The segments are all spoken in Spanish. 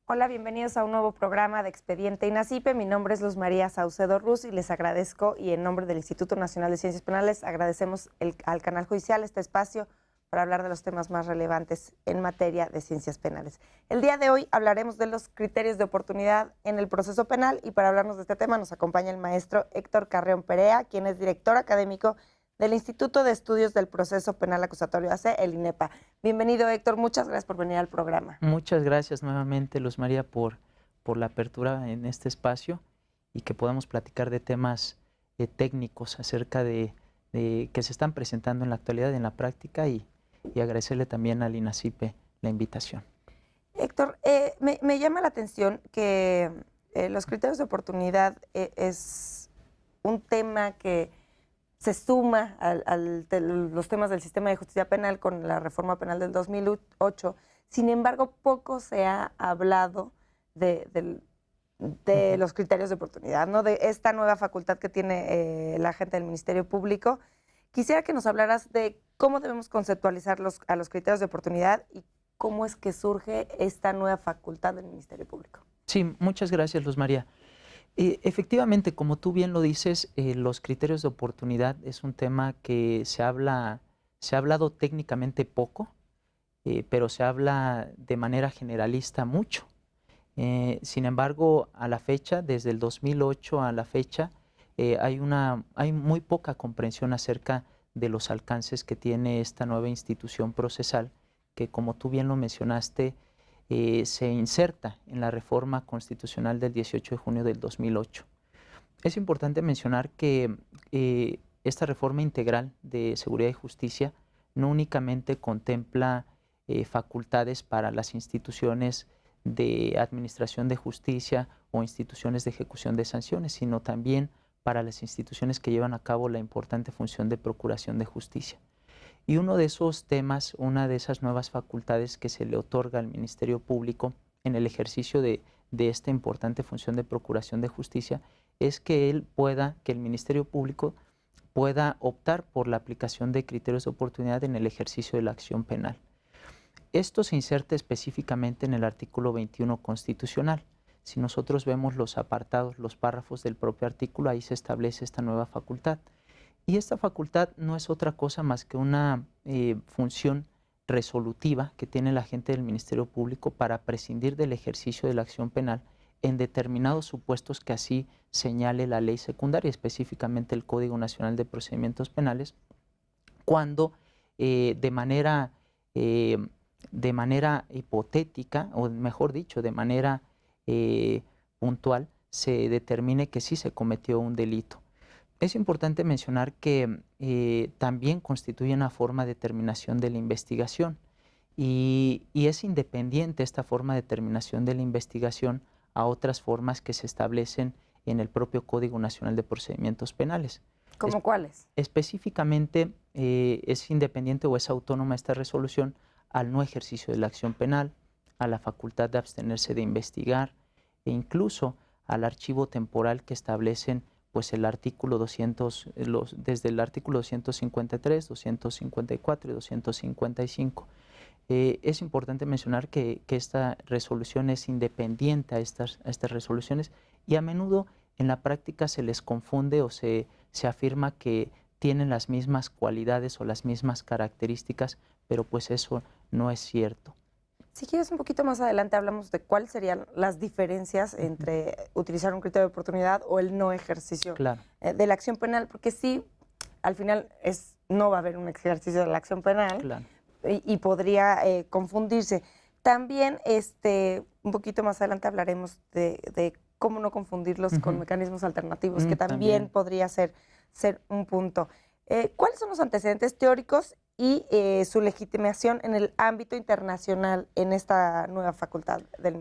Hola, bienvenidos a un nuevo programa de Expediente INACIPE. Mi nombre es Luz María Saucedo Ruz y les agradezco, y en nombre del Instituto Nacional de Ciencias Penales, agradecemos al Canal Judicial este espacio para hablar de los temas más relevantes en materia de ciencias penales. El día de hoy hablaremos de los criterios de oportunidad en el proceso penal y para hablarnos de este tema nos acompaña el maestro Héctor Carreón Perea, quien es director académico del Instituto de Estudios del Proceso Penal Acusatorio AC, el INEPA. Bienvenido, Héctor, muchas gracias por venir al programa. Muchas gracias nuevamente, Luz María, por la apertura en este espacio y que podamos platicar de temas técnicos acerca de que se están presentando en la actualidad en la práctica y agradecerle también al INACIPE la invitación. Héctor, me llama la atención que los criterios de oportunidad es un tema que se suma a los temas del sistema de justicia penal con la reforma penal del 2008. Sin embargo, poco se ha hablado de los criterios de oportunidad, ¿no? De esta nueva facultad que tiene la gente del Ministerio Público. Quisiera que nos hablaras de cómo debemos conceptualizar a los criterios de oportunidad y cómo es que surge esta nueva facultad del Ministerio Público. Sí, muchas gracias, Luz María. Efectivamente, como tú bien lo dices, los criterios de oportunidad es un tema que se ha hablado técnicamente poco, pero se habla de manera generalista mucho. Sin embargo, a la fecha, desde el 2008 a la fecha, hay muy poca comprensión acerca de los alcances que tiene esta nueva institución procesal, que como tú bien lo mencionaste, se inserta en la reforma constitucional del 18 de junio del 2008. Es importante mencionar que esta reforma integral de seguridad y justicia no únicamente contempla facultades para las instituciones de administración de justicia o instituciones de ejecución de sanciones, sino también para las instituciones que llevan a cabo la importante función de procuración de justicia. Y uno de esos temas, una de esas nuevas facultades que se le otorga al Ministerio Público en el ejercicio de esta importante función de procuración de justicia, es que el Ministerio Público pueda optar por la aplicación de criterios de oportunidad en el ejercicio de la acción penal. Esto se inserta específicamente en el artículo 21 constitucional. Si nosotros vemos los apartados, los párrafos del propio artículo, ahí se establece esta nueva facultad. Y esta facultad no es otra cosa más que una función resolutiva que tiene la gente del Ministerio Público para prescindir del ejercicio de la acción penal en determinados supuestos que así señale la ley secundaria, específicamente el Código Nacional de Procedimientos Penales, cuando de manera hipotética, o mejor dicho, de manera puntual, se determine que sí se cometió un delito. Es importante mencionar que también constituye una forma de determinación de la investigación y es independiente esta forma de determinación de la investigación a otras formas que se establecen en el propio Código Nacional de Procedimientos Penales. ¿Cómo cuáles? Específicamente es independiente o es autónoma esta resolución al no ejercicio de la acción penal, a la facultad de abstenerse de investigar e incluso al archivo temporal que establecen pues el artículo 200, desde el artículo 253, 254 y 255. Es importante mencionar que esta resolución es independiente a estas resoluciones y a menudo en la práctica se les confunde o se afirma que tienen las mismas cualidades o las mismas características, pero pues eso no es cierto. Si quieres, un poquito más adelante hablamos de cuáles serían las diferencias entre utilizar un criterio de oportunidad o el no ejercicio de la acción penal, porque sí, al final no va a haber un ejercicio de la acción penal y podría confundirse. También un poquito más adelante hablaremos de cómo no confundirlos con mecanismos alternativos, que también podría ser un punto. ¿Cuáles son los antecedentes teóricos y su legitimación en el ámbito internacional en esta nueva facultad del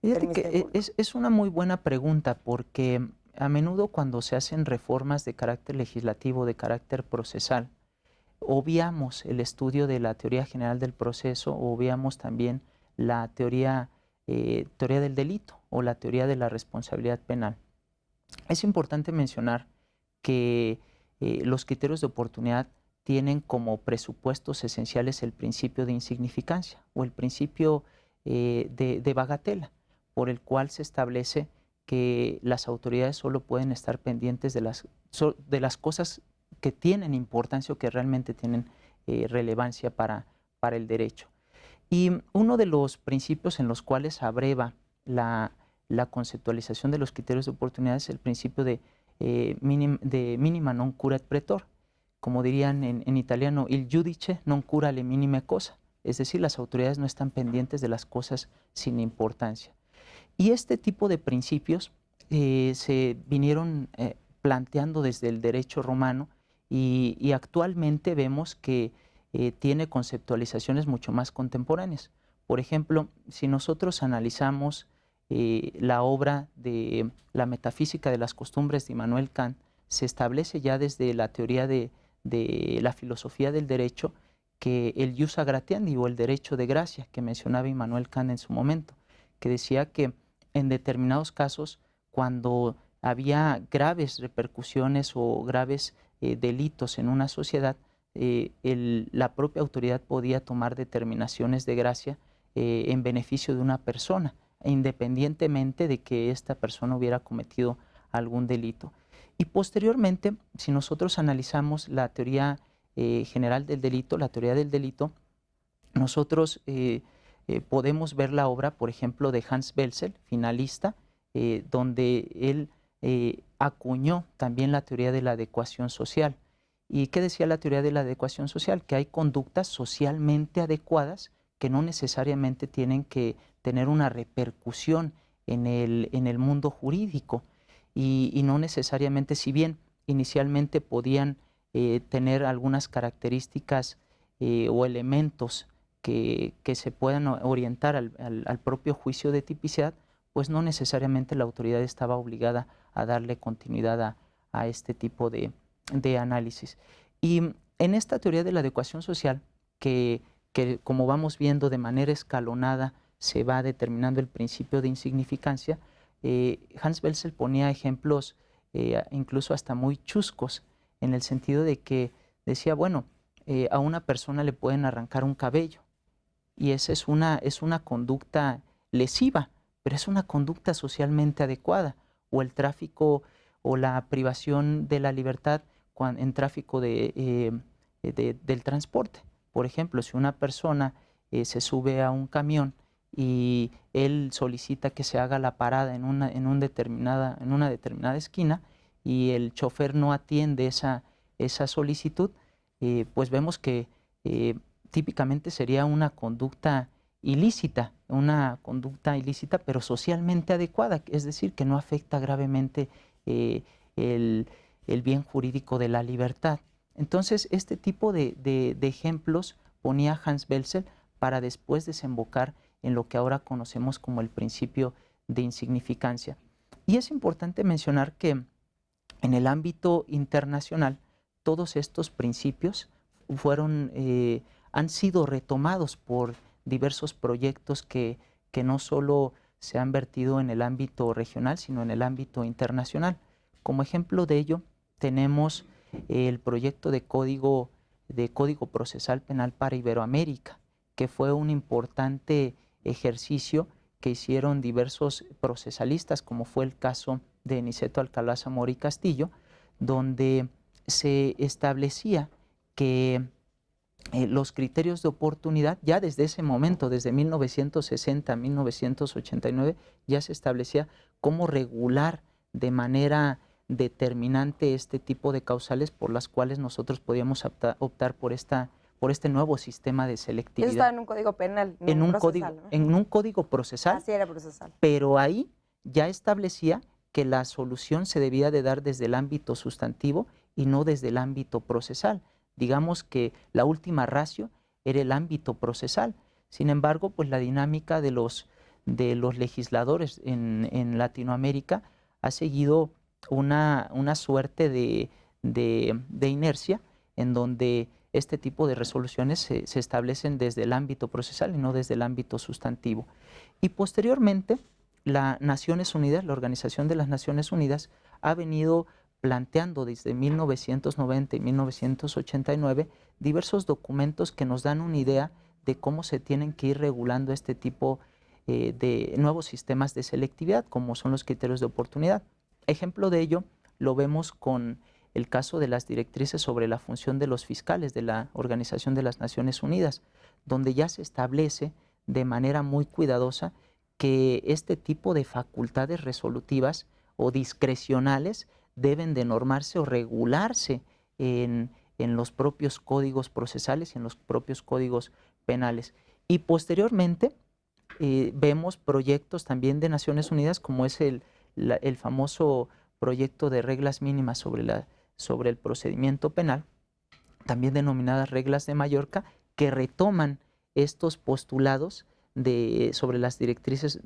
Ministerio Público? Es una muy buena pregunta porque a menudo cuando se hacen reformas de carácter legislativo, de carácter procesal, obviamos el estudio de la teoría general del proceso, obviamos también la teoría del delito o la teoría de la responsabilidad penal. Es importante mencionar que los criterios de oportunidad tienen como presupuestos esenciales el principio de insignificancia o el principio de bagatela. por el cual se establece que las autoridades solo pueden estar pendientes de las cosas que tienen importancia o que realmente tienen relevancia para el derecho. Y uno de los principios en los cuales abreva la conceptualización de los criterios de oportunidad es el principio de minima non cura et praetor. Como dirían en italiano, il giudice non cura le minime cosa. Es decir, las autoridades no están pendientes de las cosas sin importancia. Y este tipo de principios se vinieron planteando desde el derecho romano y actualmente vemos que tiene conceptualizaciones mucho más contemporáneas. Por ejemplo, si nosotros analizamos la obra de La metafísica de las costumbres de Immanuel Kant, se establece ya desde la teoría de la filosofía del derecho que el jus gratiandi o el derecho de gracia que mencionaba Immanuel Kant en su momento, que decía que en determinados casos, cuando había graves repercusiones o graves delitos en una sociedad, la propia autoridad podía tomar determinaciones de gracia en beneficio de una persona, independientemente de que esta persona hubiera cometido algún delito. Y posteriormente, si nosotros analizamos la teoría general del delito, la teoría del delito, nosotros podemos ver la obra, por ejemplo, de Hans Belzel, finalista, donde él acuñó también la teoría de la adecuación social. ¿Y qué decía la teoría de la adecuación social? Que hay conductas socialmente adecuadas que no necesariamente tienen que tener una repercusión en el mundo jurídico y no necesariamente, si bien inicialmente podían tener algunas características o elementos que se puedan orientar al propio juicio de tipicidad, pues no necesariamente la autoridad estaba obligada a darle continuidad a este tipo de análisis. Y en esta teoría de la adecuación social, que como vamos viendo de manera escalonada se va determinando el principio de insignificancia, Hans Belzel ponía ejemplos incluso hasta muy chuscos, en el sentido de que decía, bueno, a una persona le pueden arrancar un cabello y esa es una conducta lesiva, pero es una conducta socialmente adecuada, o el tráfico o la privación de la libertad en tráfico del transporte. Por ejemplo, si una persona se sube a un camión y él solicita que se haga la parada en una determinada esquina y el chofer no atiende esa solicitud, pues vemos que típicamente sería una conducta ilícita, pero socialmente adecuada, es decir, que no afecta gravemente el bien jurídico de la libertad. Entonces, este tipo de ejemplos ponía Hans Belzel para después desembocar en lo que ahora conocemos como el principio de insignificancia. Y es importante mencionar que en el ámbito internacional todos estos principios han sido retomados por diversos proyectos que no solo se han vertido en el ámbito regional, sino en el ámbito internacional. Como ejemplo de ello, tenemos el proyecto de Código Procesal Penal para Iberoamérica, que fue un importante ejercicio que hicieron diversos procesalistas, como fue el caso de Niceto Alcalá Zamora y Castillo, donde se establecía que los criterios de oportunidad, ya desde ese momento, desde 1960 a 1989, ya se establecía cómo regular de manera determinante este tipo de causales por las cuales nosotros podíamos optar por este nuevo sistema de selectividad. Eso estaba en un código penal, no en un procesal, código, ¿no? En un código procesal. Así era procesal. Pero ahí ya establecía que la solución se debía de dar desde el ámbito sustantivo y no desde el ámbito procesal. Digamos que la última ratio era el ámbito procesal. Sin embargo, pues la dinámica de los legisladores en Latinoamérica ha seguido una suerte de inercia en donde este tipo de resoluciones se establecen desde el ámbito procesal y no desde el ámbito sustantivo. Y posteriormente, la Organización de las Naciones Unidas ha venido planteando desde 1990 y 1989 diversos documentos que nos dan una idea de cómo se tienen que ir regulando este tipo de nuevos sistemas de selectividad, como son los criterios de oportunidad. Ejemplo de ello lo vemos con el caso de las directrices sobre la función de los fiscales de la Organización de las Naciones Unidas, donde ya se establece de manera muy cuidadosa que este tipo de facultades resolutivas o discrecionales deben de normarse o regularse en los propios códigos procesales y en los propios códigos penales. Y posteriormente vemos proyectos también de Naciones Unidas, como es el famoso proyecto de reglas mínimas sobre el procedimiento penal, también denominadas reglas de Mallorca, que retoman estos postulados sobre las directrices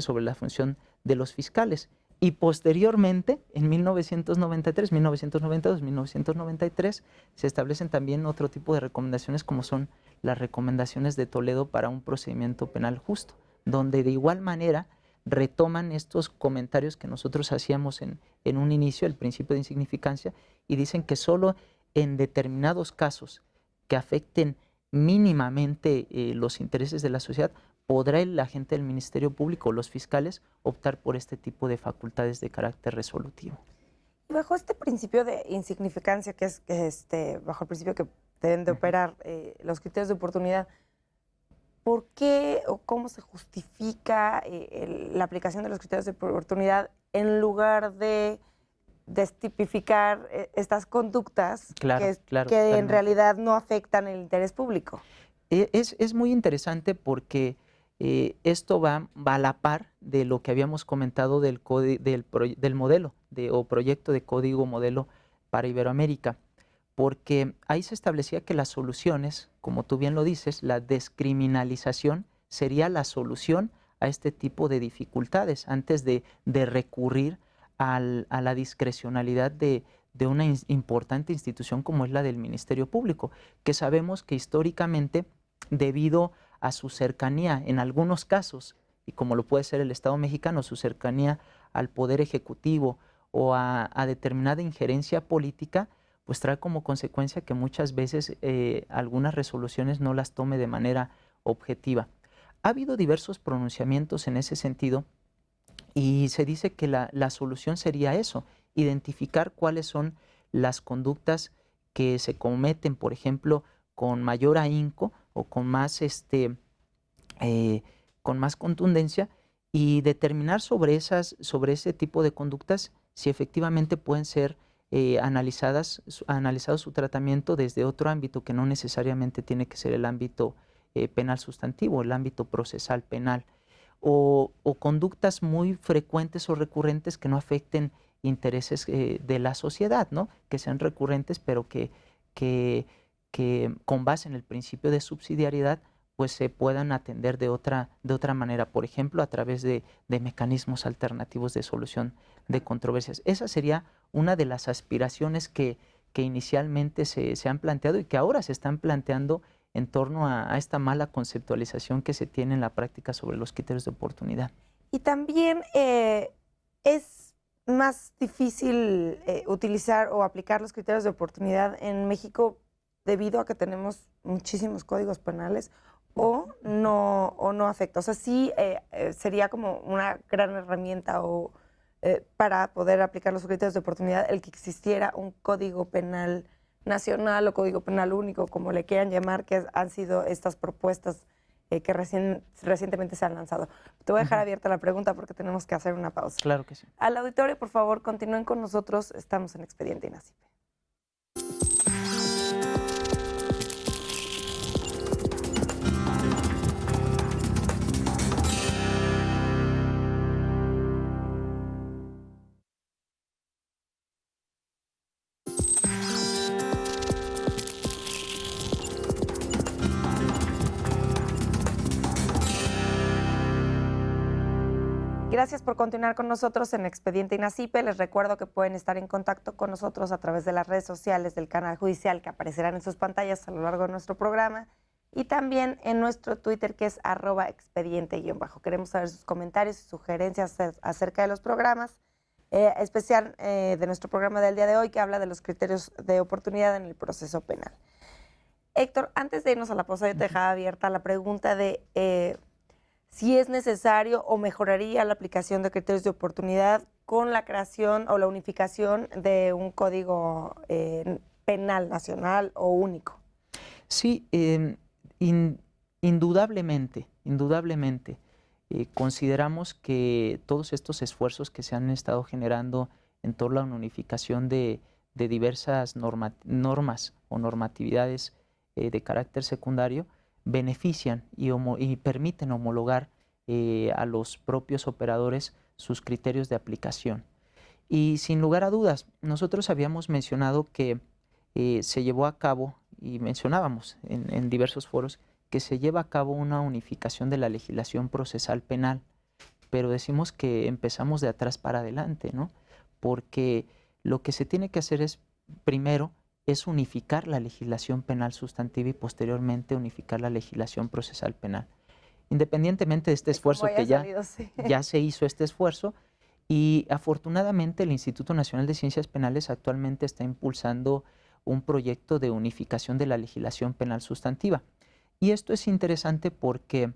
sobre la función de los fiscales. Y posteriormente, en 1993, 1992, 1993, se establecen también otro tipo de recomendaciones, como son las recomendaciones de Toledo para un procedimiento penal justo, donde de igual manera retoman estos comentarios que nosotros hacíamos en un inicio, el principio de insignificancia, y dicen que solo en determinados casos que afecten mínimamente los intereses de la sociedad, podrá el agente del Ministerio Público o los fiscales optar por este tipo de facultades de carácter resolutivo. Bajo este principio de insignificancia, que es bajo el principio que deben de operar los criterios de oportunidad, ¿por qué o cómo se justifica la aplicación de los criterios de oportunidad en lugar de destipificar estas conductas que en realidad no afectan el interés público? Es muy interesante porque esto va a la par de lo que habíamos comentado del modelo o proyecto de código modelo para Iberoamérica, porque ahí se establecía que las soluciones, como tú bien lo dices, la descriminalización sería la solución a este tipo de dificultades antes de recurrir a la discrecionalidad de una importante institución como es la del Ministerio Público, que sabemos que históricamente, debido a su cercanía en algunos casos, y como lo puede ser el Estado mexicano, su cercanía al Poder Ejecutivo o a determinada injerencia política, pues trae como consecuencia que muchas veces algunas resoluciones no las tome de manera objetiva. Ha habido diversos pronunciamientos en ese sentido y se dice que la solución sería eso, identificar cuáles son las conductas que se cometen, por ejemplo, con mayor ahínco o con más contundencia, y determinar sobre ese tipo de conductas si efectivamente pueden ser analizado su tratamiento desde otro ámbito que no necesariamente tiene que ser el ámbito penal sustantivo, el ámbito procesal penal, o conductas muy frecuentes o recurrentes que no afecten intereses de la sociedad, ¿no? Que sean recurrentes, pero que con base en el principio de subsidiariedad pues se puedan atender de otra manera, por ejemplo, a través de mecanismos alternativos de solución de controversias. Esa sería una de las aspiraciones que inicialmente se han planteado y que ahora se están planteando en torno a esta mala conceptualización que se tiene en la práctica sobre los criterios de oportunidad. Y también es más difícil utilizar o aplicar los criterios de oportunidad en México debido a que tenemos muchísimos códigos penales, o no afecta. O sea, sí sería como una gran herramienta para poder aplicar los criterios de oportunidad el que existiera un código penal nacional o código penal único, como le quieran llamar, que han sido estas propuestas que recientemente se han lanzado. Te voy a dejar abierta la pregunta porque tenemos que hacer una pausa. Claro que sí. Al auditorio, por favor, continúen con nosotros. Estamos en Expediente INACIPE. Gracias por continuar con nosotros en Expediente INACIPE. Les recuerdo que pueden estar en contacto con nosotros a través de las redes sociales del canal judicial que aparecerán en sus pantallas a lo largo de nuestro programa y también en nuestro Twitter, que es @expediente_. Queremos saber sus comentarios y sugerencias acerca de los programas, especial de nuestro programa del día de hoy, que habla de los criterios de oportunidad en el proceso penal. Héctor, antes de irnos a la pausa, yo te dejaba abierta la pregunta de si es necesario o mejoraría la aplicación de criterios de oportunidad con la creación o la unificación de un código penal nacional o único. Sí, indudablemente, consideramos que todos estos esfuerzos que se han estado generando en torno a la unificación de diversas normas o normatividades de carácter secundario benefician y permiten homologar a los propios operadores sus criterios de aplicación. Y sin lugar a dudas, nosotros habíamos mencionado que se llevó a cabo, y mencionábamos en diversos foros, que se lleva a cabo una unificación de la legislación procesal penal, pero decimos que empezamos de atrás para adelante, ¿no? Porque lo que se tiene que hacer es, primero, es unificar la legislación penal sustantiva y posteriormente unificar la legislación procesal penal. Independientemente de este esfuerzo que ya se hizo este esfuerzo, y afortunadamente el Instituto Nacional de Ciencias Penales actualmente está impulsando un proyecto de unificación de la legislación penal sustantiva. Y esto es interesante porque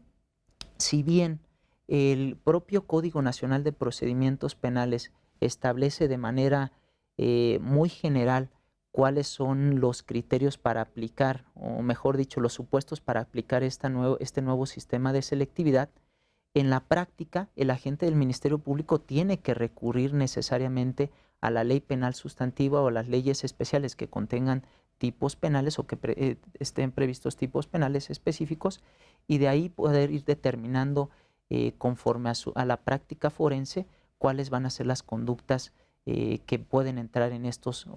si bien el propio Código Nacional de Procedimientos Penales establece de manera muy general cuáles son los criterios para aplicar, o mejor dicho, los supuestos para aplicar este nuevo sistema de selectividad, en la práctica el agente del Ministerio Público tiene que recurrir necesariamente a la ley penal sustantiva o a las leyes especiales que contengan tipos penales o que estén previstos tipos penales específicos, y de ahí poder ir determinando conforme a la práctica forense cuáles van a ser las conductas que pueden entrar en estos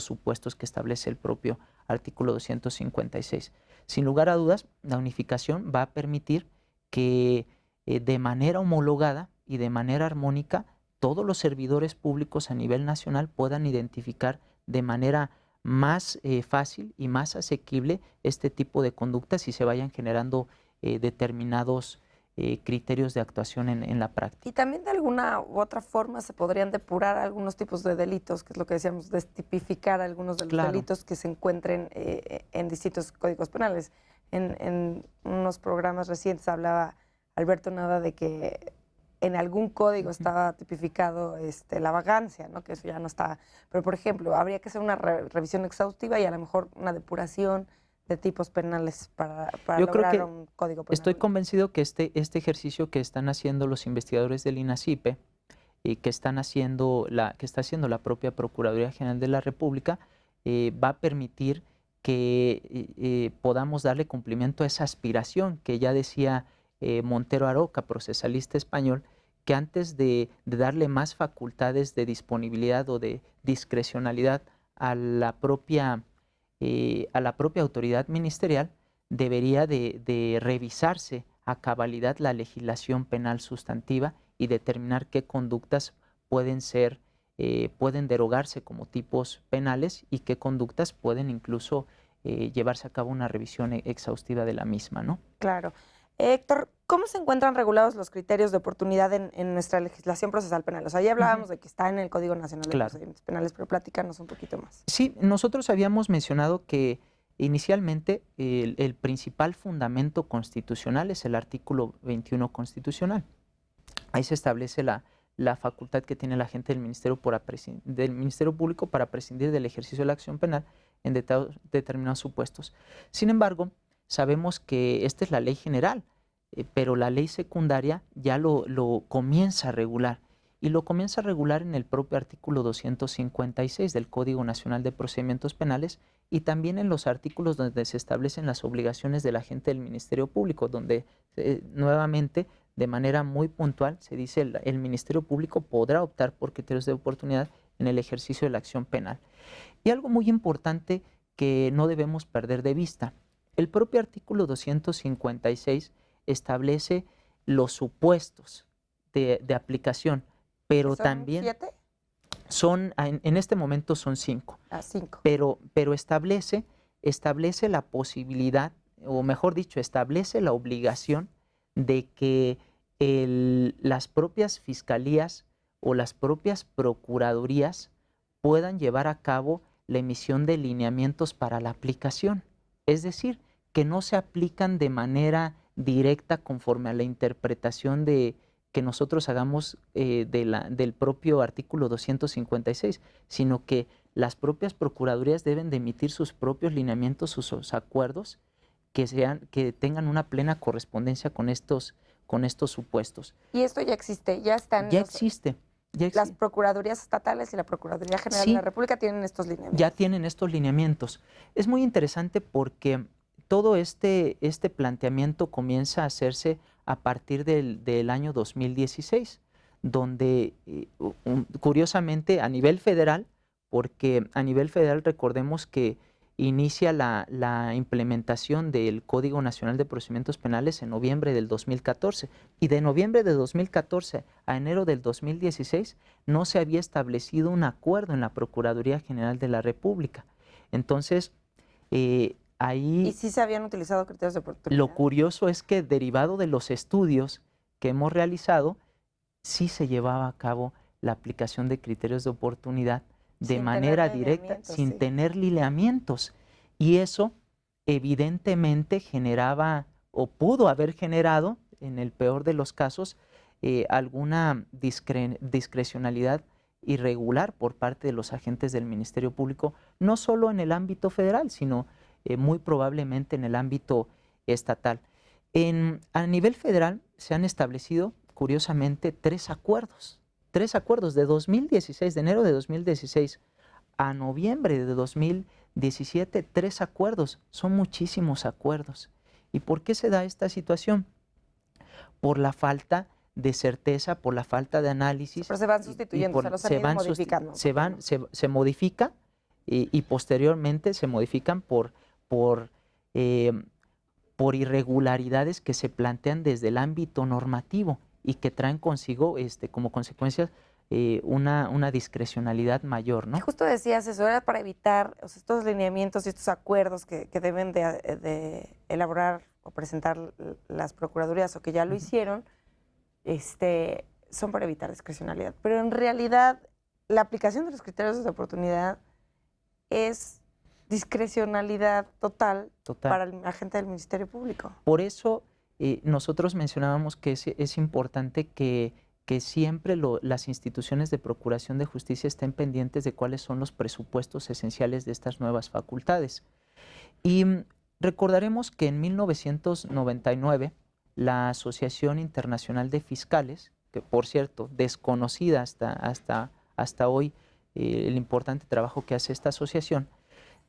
supuestos que establece el propio artículo 256. Sin lugar a dudas, la unificación va a permitir que de manera homologada y de manera armónica todos los servidores públicos a nivel nacional puedan identificar de manera más fácil y más asequible este tipo de conductas y se vayan generando determinados criterios de actuación en la práctica. Y también de alguna u otra forma se podrían depurar algunos tipos de delitos, que es lo que decíamos, destipificar algunos de los delitos que se encuentren en distintos códigos penales. En unos programas recientes hablaba Alberto Nada de que en algún código estaba tipificado la vagancia, ¿no? Que eso ya no está. Pero, por ejemplo, habría que hacer una revisión exhaustiva y a lo mejor una depuración de tipos penales para Yo lograr creo que un código penal. Estoy convencido que este ejercicio que están haciendo los investigadores del INACIPE y que está haciendo la propia Procuraduría General de la República va a permitir que podamos darle cumplimiento a esa aspiración que ya decía Montero Aroca, procesalista español, que antes de darle más facultades de disponibilidad o de discrecionalidad a la propia autoridad ministerial, debería de revisarse a cabalidad la legislación penal sustantiva y determinar qué conductas pueden derogarse como tipos penales y qué conductas pueden incluso llevarse a cabo una revisión exhaustiva de la misma, ¿no? Claro. Héctor, ¿cómo se encuentran regulados los criterios de oportunidad en nuestra legislación procesal penal? O sea, ya hablábamos de que está en el Código Nacional de Procedimientos Penales, pero platícanos un poquito más. Sí, nosotros habíamos mencionado que inicialmente el principal fundamento constitucional es el artículo 21 constitucional. Ahí se establece la facultad que tiene el agente del Ministerio Público para prescindir del ejercicio de la acción penal en determinados supuestos. Sin embargo, sabemos que esta es la ley general, pero la ley secundaria ya lo comienza a regular, y lo comienza a regular en el propio artículo 256 del Código Nacional de Procedimientos Penales y también en los artículos donde se establecen las obligaciones del agente del Ministerio Público, donde nuevamente de manera muy puntual se dice el Ministerio Público podrá optar por criterios de oportunidad en el ejercicio de la acción penal. Y algo muy importante que no debemos perder de vista: el propio artículo 256 establece los supuestos de aplicación, pero también... ¿7? En este momento son 5. 5. Pero establece la posibilidad, o mejor dicho, establece la obligación de que las propias fiscalías o las propias procuradurías puedan llevar a cabo la emisión de lineamientos para la aplicación. Es decir, que no se aplican de manera directa conforme a la interpretación que nosotros hagamos del propio artículo 256, sino que las propias procuradurías deben de emitir sus propios lineamientos, sus acuerdos, que tengan una plena correspondencia con estos supuestos. Y esto ya existe, ya están. Ya existe. Las procuradurías estatales y la Procuraduría General de la República tienen estos lineamientos. Ya tienen estos lineamientos. Es muy interesante porque todo este planteamiento comienza a hacerse a partir del año 2016, donde curiosamente a nivel federal, porque a nivel federal recordemos que inicia la implementación del Código Nacional de Procedimientos Penales en noviembre del 2014 y de noviembre de 2014 a enero del 2016 no se había establecido un acuerdo en la Procuraduría General de la República. Entonces, ahí... ¿Y sí se habían utilizado criterios de oportunidad? Lo curioso es que derivado de los estudios que hemos realizado, sí se llevaba a cabo la aplicación de criterios de oportunidad de manera directa, sin tener lineamientos. Y eso evidentemente generaba o pudo haber generado, en el peor de los casos, alguna discrecionalidad irregular por parte de los agentes del Ministerio Público, no solo en el ámbito federal, sino muy probablemente en el ámbito estatal. A nivel federal se han establecido, curiosamente, tres acuerdos de 2016, de enero de 2016 a noviembre de 2017, 3 acuerdos. Son muchísimos acuerdos. ¿Y por qué se da esta situación? Por la falta de certeza, por la falta de análisis. Pero se van sustituyendo, se van modificando. Se modifica y posteriormente se modifican por irregularidades que se plantean desde el ámbito normativo y que traen consigo como consecuencias una discrecionalidad mayor, ¿no? Y justo decías eso, era para evitar estos lineamientos y estos acuerdos que deben de elaborar o presentar las procuradurías o que ya lo hicieron, son para evitar discrecionalidad. Pero en realidad la aplicación de los criterios de oportunidad es discrecionalidad total. Para el agente del Ministerio Público. Por eso nosotros mencionábamos que es importante que siempre las instituciones de procuración de justicia estén pendientes de cuáles son los presupuestos esenciales de estas nuevas facultades. Y recordaremos que en 1999 la Asociación Internacional de Fiscales, que por cierto desconocida hasta hoy el importante trabajo que hace esta asociación,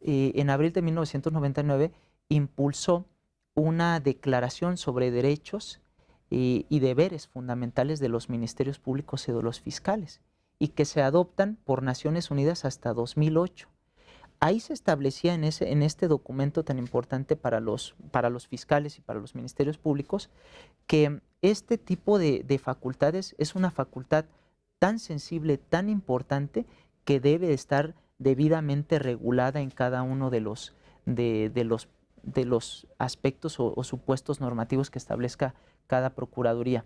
en abril de 1999 impulsó una declaración sobre derechos y deberes fundamentales de los ministerios públicos y de los fiscales, y que se adoptan por Naciones Unidas hasta 2008. Ahí se establecía en este documento tan importante para los fiscales y para los ministerios públicos que este tipo de facultades es una facultad tan sensible, tan importante, que debe estar debidamente regulada en cada uno de los aspectos o supuestos normativos que establezca cada procuraduría.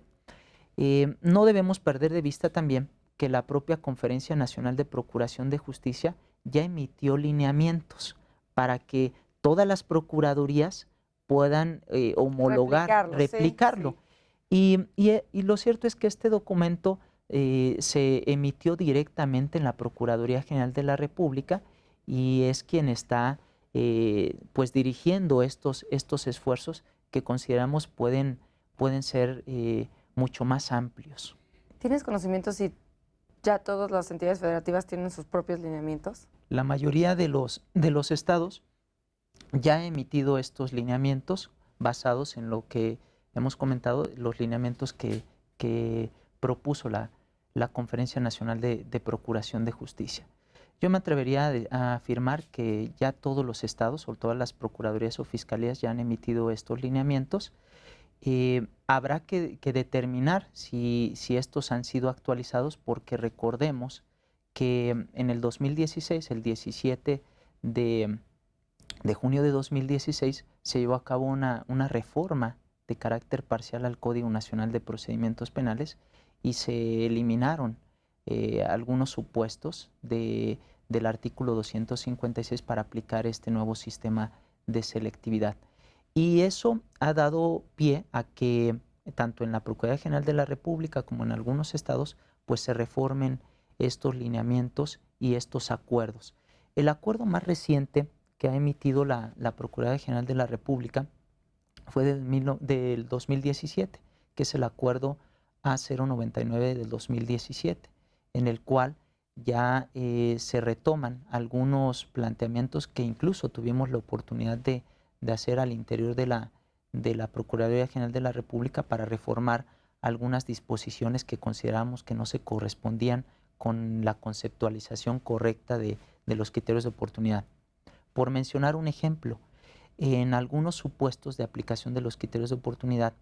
No debemos perder de vista también que la propia Conferencia Nacional de Procuración de Justicia ya emitió lineamientos para que todas las procuradurías puedan homologar, replicarlo. Sí. Y lo cierto es que este documento se emitió directamente en la Procuraduría General de la República y es quien está pues dirigiendo estos esfuerzos que consideramos pueden ser mucho más amplios. ¿Tienes conocimiento si ya todas las entidades federativas tienen sus propios lineamientos? La mayoría de los estados ya ha emitido estos lineamientos basados en lo que hemos comentado, los lineamientos que propuso la Conferencia Nacional de Procuración de Justicia. Yo me atrevería a afirmar que ya todos los estados o todas las procuradurías o fiscalías ya han emitido estos lineamientos. Habrá que determinar si estos han sido actualizados, porque recordemos que en el 2016, el 17 de junio de 2016, se llevó a cabo una reforma de carácter parcial al Código Nacional de Procedimientos Penales y se eliminaron algunos supuestos del artículo 256 para aplicar este nuevo sistema de selectividad. Y eso ha dado pie a que tanto en la Procuraduría General de la República como en algunos estados, pues se reformen estos lineamientos y estos acuerdos. El acuerdo más reciente que ha emitido la Procuraduría General de la República fue del 2017, que es el acuerdo A099 del 2017, en el cual ya se retoman algunos planteamientos que incluso tuvimos la oportunidad de hacer al interior de la Procuraduría General de la República para reformar algunas disposiciones que consideramos que no se correspondían con la conceptualización correcta de los criterios de oportunidad. Por mencionar un ejemplo, en algunos supuestos de aplicación de los criterios de oportunidad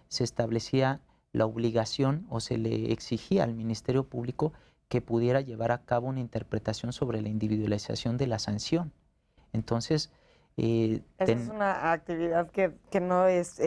se establecía la obligación o se le exigía al Ministerio Público que pudiera llevar a cabo una interpretación sobre la individualización de la sanción. Entonces, esa es una actividad que no es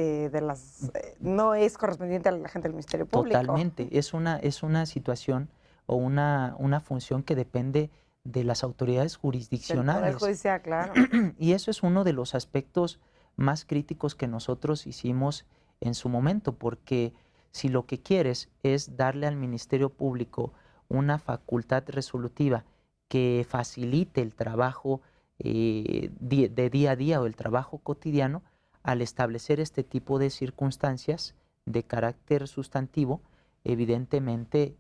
no es correspondiente a la gente del Ministerio Público. Totalmente, es una situación o una función que depende de las autoridades jurisdiccionales. Del Poder Judicial, claro. Y eso es uno de los aspectos más críticos que nosotros hicimos en su momento, porque si lo que quieres es darle al Ministerio Público una facultad resolutiva que facilite el trabajo de día a día o el trabajo cotidiano, al establecer este tipo de circunstancias de carácter sustantivo, evidentemente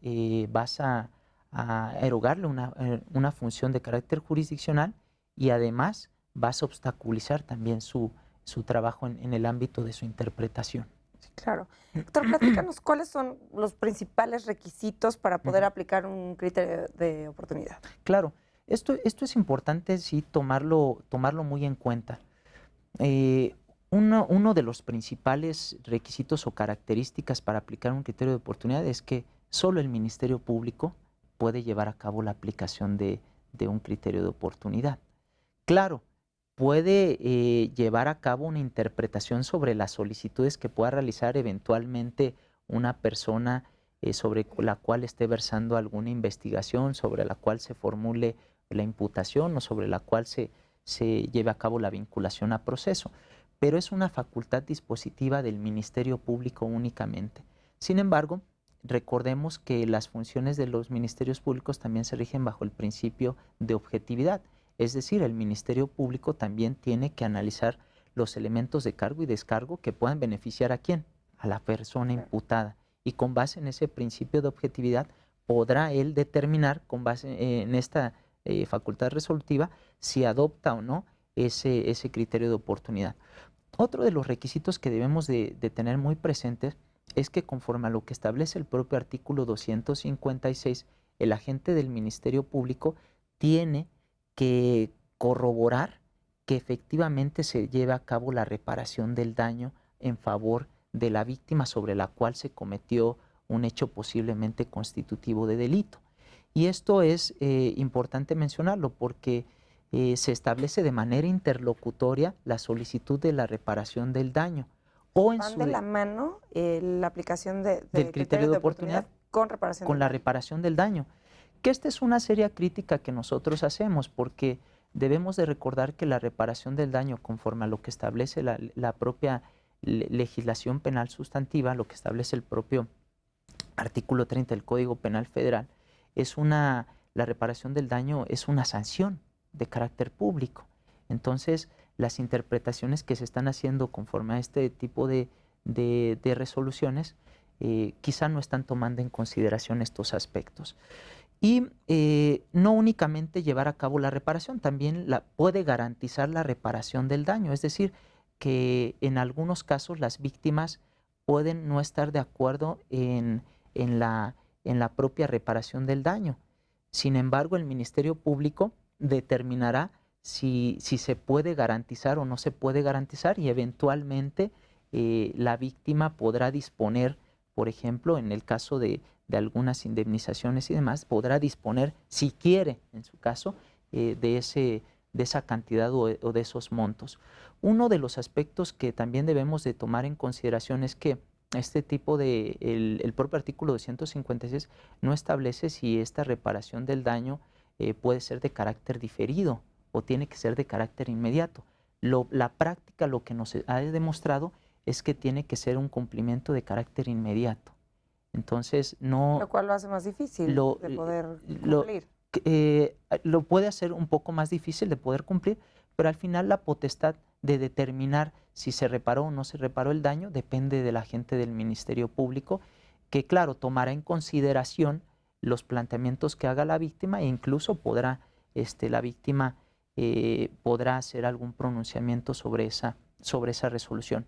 vas a erogarle una función de carácter jurisdiccional y además vas a obstaculizar también su trabajo en el ámbito de su interpretación. Sí, claro. Doctor, platícanos cuáles son los principales requisitos para poder aplicar un criterio de oportunidad. Claro, esto es importante, sí, tomarlo muy en cuenta. Uno de los principales requisitos o características para aplicar un criterio de oportunidad es que solo el Ministerio Público puede llevar a cabo la aplicación de un criterio de oportunidad. Claro, puede llevar a cabo una interpretación sobre las solicitudes que pueda realizar eventualmente una persona sobre la cual esté versando alguna investigación, sobre la cual se formule la imputación o sobre la cual se lleve a cabo la vinculación a proceso, pero es una facultad dispositiva del Ministerio Público únicamente. Sin embargo, recordemos que las funciones de los ministerios públicos también se rigen bajo el principio de objetividad, es decir, el Ministerio Público también tiene que analizar los elementos de cargo y descargo que puedan beneficiar ¿a quién? A la persona imputada. Y con base en ese principio de objetividad podrá él determinar, con base en esta facultad resolutiva, si adopta o no ese criterio de oportunidad. Otro de los requisitos que debemos de tener muy presentes es que conforme a lo que establece el propio artículo 256, el agente del Ministerio Público tiene que corroborar que efectivamente se lleve a cabo la reparación del daño en favor de la víctima sobre la cual se cometió un hecho posiblemente constitutivo de delito. Y esto es importante mencionarlo porque se establece de manera interlocutoria la solicitud de la reparación del daño. ¿Van de la mano la aplicación del criterio de oportunidad con la reparación del daño? Que esta es una seria crítica que nosotros hacemos porque debemos de recordar que la reparación del daño, conforme a lo que establece la propia legislación penal sustantiva, lo que establece el propio artículo 30 del Código Penal Federal, la reparación del daño es una sanción de carácter público. Entonces, las interpretaciones que se están haciendo conforme a este tipo de resoluciones quizá no están tomando en consideración estos aspectos. Y no únicamente llevar a cabo la reparación, también puede garantizar la reparación del daño, es decir, que en algunos casos las víctimas pueden no estar de acuerdo en la propia reparación del daño. Sin embargo, el Ministerio Público determinará si se puede garantizar o no se puede garantizar y eventualmente la víctima podrá disponer, por ejemplo, en el caso de algunas indemnizaciones y demás, podrá disponer, si quiere, en su caso, de esa cantidad o de esos montos. Uno de los aspectos que también debemos de tomar en consideración es que este tipo el propio artículo 256 no establece si esta reparación del daño puede ser de carácter diferido o tiene que ser de carácter inmediato. La práctica lo que nos ha demostrado es que tiene que ser un cumplimiento de carácter inmediato. Entonces, no... Lo cual lo hace más difícil de poder cumplir. Lo puede hacer un poco más difícil de poder cumplir, pero al final la potestad de determinar si se reparó o no se reparó el daño depende del agente del Ministerio Público, que claro, tomará en consideración los planteamientos que haga la víctima e incluso podrá, la víctima podrá hacer algún pronunciamiento sobre esa resolución.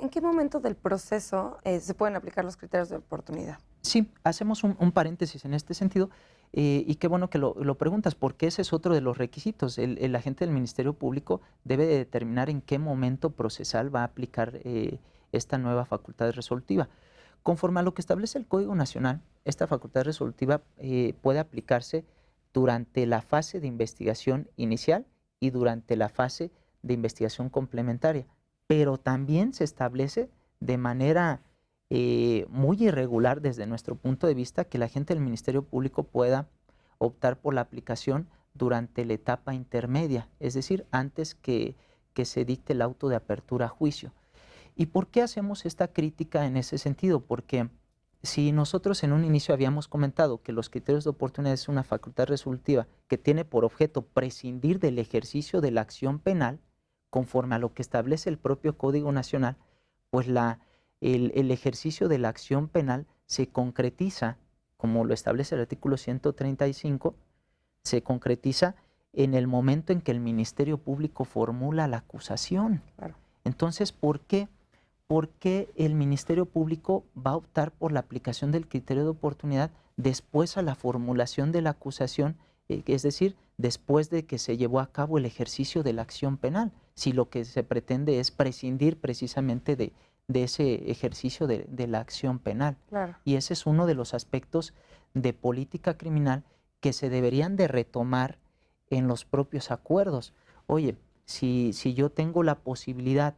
¿En qué momento del proceso se pueden aplicar los criterios de oportunidad? Sí, hacemos un paréntesis en este sentido y qué bueno que lo preguntas, porque ese es otro de los requisitos. El agente del Ministerio Público debe de determinar en qué momento procesal va a aplicar esta nueva facultad resolutiva. Conforme a lo que establece el Código Nacional, esta facultad resolutiva puede aplicarse durante la fase de investigación inicial y durante la fase de investigación complementaria, pero también se establece de manera muy irregular desde nuestro punto de vista que el agente del Ministerio Público pueda optar por la aplicación durante la etapa intermedia, es decir, antes que se dicte el auto de apertura a juicio. ¿Y por qué hacemos esta crítica en ese sentido? Porque si nosotros en un inicio habíamos comentado que los criterios de oportunidad es una facultad resolutiva que tiene por objeto prescindir del ejercicio de la acción penal, conforme a lo que establece el propio Código Nacional, pues el ejercicio de la acción penal se concretiza, como lo establece el artículo 135, se concretiza en el momento en que el Ministerio Público formula la acusación. Claro. Entonces, ¿por qué el Ministerio Público va a optar por la aplicación del criterio de oportunidad después a la formulación de la acusación, es decir, después de que se llevó a cabo el ejercicio de la acción penal, si lo que se pretende es prescindir precisamente de ese ejercicio de la acción penal? Claro. Y ese es uno de los aspectos de política criminal que se deberían de retomar en los propios acuerdos. Oye, si yo tengo la posibilidad